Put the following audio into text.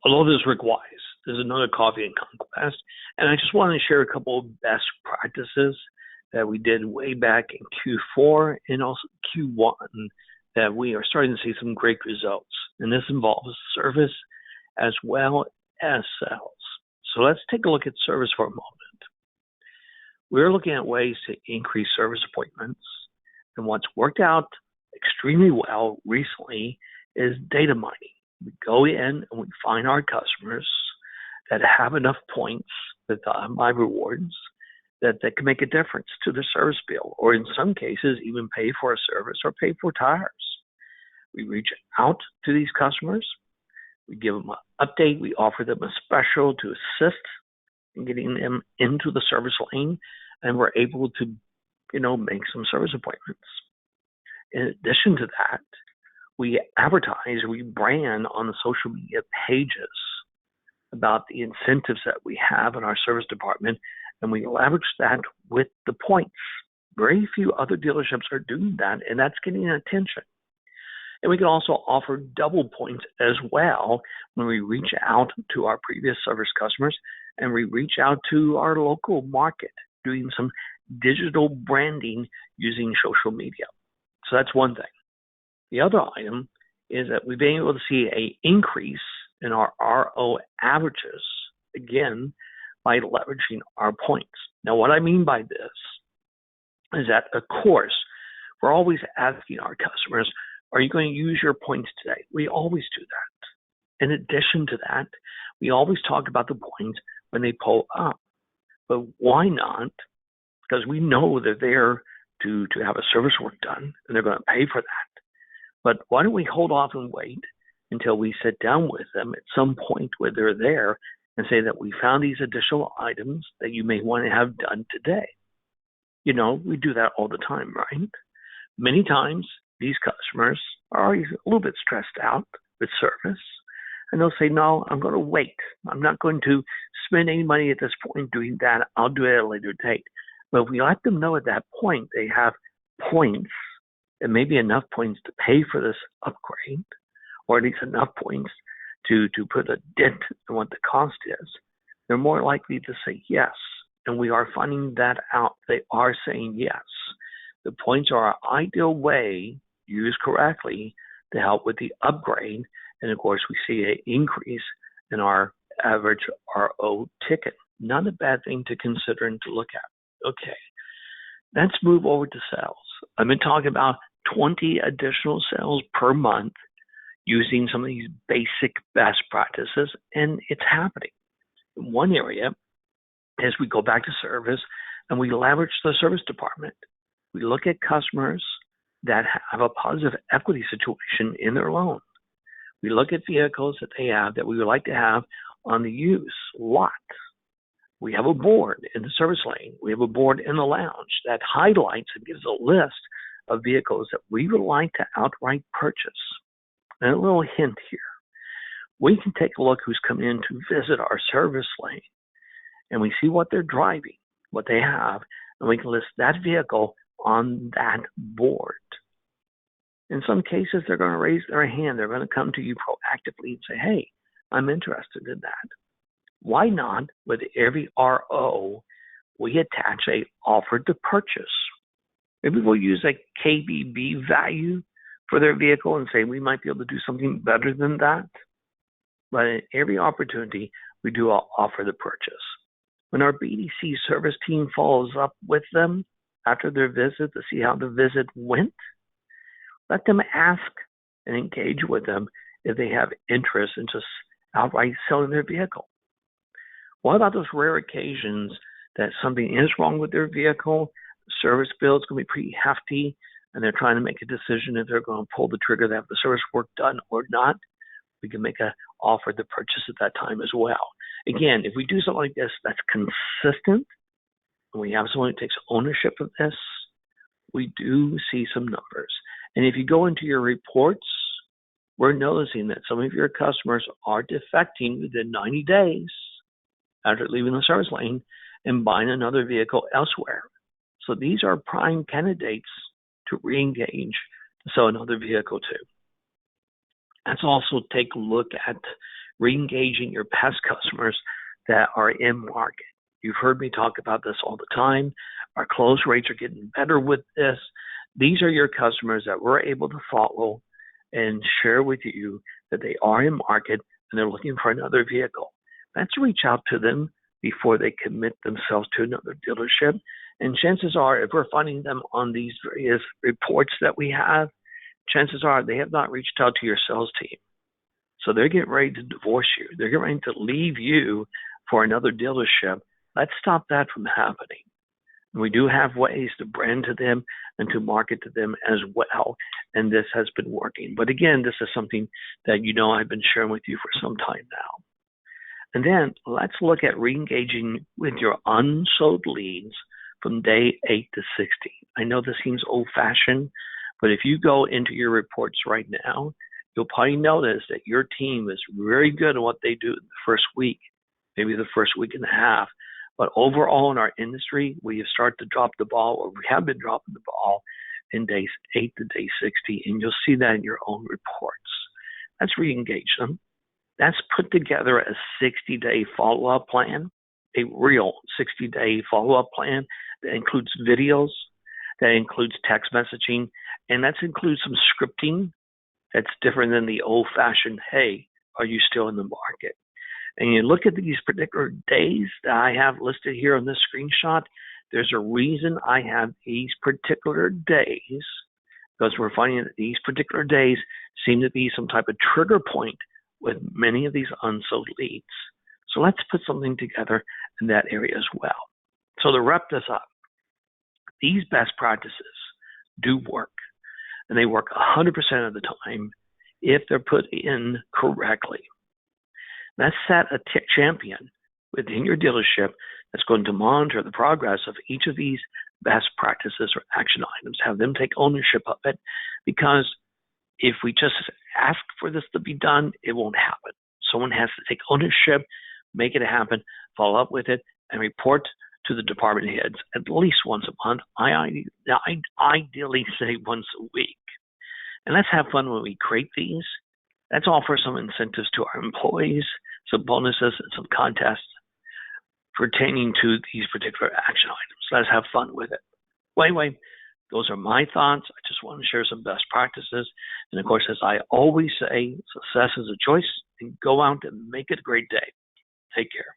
Hello, this is Rick Wise. This is another Coffee and Conquest, and I just wanted to share a couple of best practices that we did way back in Q4 and also Q1 that we are starting to see some great results. And this involves service as well as sales. So let's take a look at service for a moment. We're looking at ways to increase service appointments, and what's worked out extremely well recently is data mining. We go in and we find our customers that have enough points with My Rewards that can make a difference to their service bill, or in some cases even pay for a service or pay for tires. We reach out to these customers, we give them an update, we offer them a special to assist in getting them into the service lane, and we're able to, make some service appointments. In addition to that, we advertise, we brand on the social media pages about the incentives that we have in our service department, and we leverage that with the points. Very few other dealerships are doing that, and that's getting attention. And we can also offer double points as well when we reach out to our previous service customers and we reach out to our local market, doing some digital branding using social media. So that's one thing. The other item is that we've been able to see an increase in our RO averages, again, by leveraging our points. Now, what I mean by this is that, of course, we're always asking our customers, are you going to use your points today? We always do that. In addition to that, we always talk about the points when they pull up. But why not? Because we know they're there to have a service work done, and they're going to pay for that. But why don't we hold off and wait until we sit down with them at some point where they're there and say that we found these additional items that you may want to have done today. We do that all the time, right? Many times these customers are already a little bit stressed out with service, and they'll say, no, I'm going to wait. I'm not going to spend any money at this point doing that. I'll do it at a later date. But if we let them know at that point they have points, and maybe enough points to pay for this upgrade, or at least enough points to put a dent in what the cost is, they're more likely to say yes. And we are finding that out. They are saying yes. The points are an ideal way, used correctly, to help with the upgrade. And of course, we see an increase in our average RO ticket. Not a bad thing to consider and to look at. Okay, let's move over to sales. I've been talking about 20 additional sales per month using some of these basic best practices, and it's happening. In one area is we go back to service and we leverage the service department. We look at customers that have a positive equity situation in their loan. We look at vehicles that they have that we would like to have on the use lot. We have a board in the service lane. We have a board in the lounge that highlights and gives a list of vehicles that we would like to outright purchase. And a little hint here. We can take a look who's come in to visit our service lane, and we see what they're driving, what they have, and we can list that vehicle on that board. In some cases, they're going to raise their hand. They're going to come to you proactively and say, hey, I'm interested in that. Why not, with every RO, we attach a offer to purchase? Maybe we'll use a KBB value for their vehicle and say we might be able to do something better than that. But in every opportunity, we do offer the purchase. When our BDC service team follows up with them after their visit to see how the visit went, let them ask and engage with them if they have interest in just outright selling their vehicle. What about those rare occasions that something is wrong with their vehicle, the service bill is going to be pretty hefty, and they're trying to make a decision if they're going to pull the trigger to have the service work done or not? We can make an offer to purchase at that time as well. Again, if we do something like this that's consistent, and we have someone who takes ownership of this, we do see some numbers. And if you go into your reports, we're noticing that some of your customers are defecting within 90 days after leaving the service lane and buying another vehicle elsewhere. So these are prime candidates to re-engage to sell another vehicle to. Let's also take a look at re-engaging your past customers that are in market. You've heard me talk about this all the time. Our close rates are getting better with this. These are your customers that we're able to follow and share with you that they are in market and they're looking for another vehicle. Let's reach out to them before they commit themselves to another dealership. And chances are, if we're finding them on these various reports that we have, chances are they have not reached out to your sales team. So they're getting ready to divorce you. They're getting ready to leave you for another dealership. Let's stop that from happening. We do have ways to brand to them and to market to them as well, and this has been working. But again, this is something that I've been sharing with you for some time now. And then let's look at re-engaging with your unsold leads from day 8 to 60. I know this seems old-fashioned, but if you go into your reports right now, you'll probably notice that your team is very good at what they do in the first week, maybe the first week and a half. But overall in our industry, we have started to drop the ball, or we have been dropping the ball in days 8 to day 60, and you'll see that in your own reports. Let's re-engage them. Let's put together a 60-day follow-up plan, a real 60-day follow-up plan that includes videos, that includes text messaging, and that includes some scripting that's different than the old-fashioned, hey, are you still in the market? And you look at these particular days that I have listed here on this screenshot, there's a reason I have these particular days, because we're finding that these particular days seem to be some type of trigger point with many of these unsold leads. So let's put something together in that area as well. So to wrap this up, these best practices do work, and they work 100% of the time if they're put in correctly. Let's set a champion within your dealership that's going to monitor the progress of each of these best practices or action items. Have them take ownership of it, because if we just ask for this to be done, it won't happen. Someone has to take ownership, make it happen, follow up with it, and report to the department heads at least once a month. I ideally say once a week. And let's have fun when we create these. Let's offer some incentives to our employees, some bonuses, and some contests pertaining to these particular action items. Let's have fun with it. Well, anyway, those are my thoughts. I just want to share some best practices. And of course, as I always say, success is a choice, and go out and make it a great day. Take care.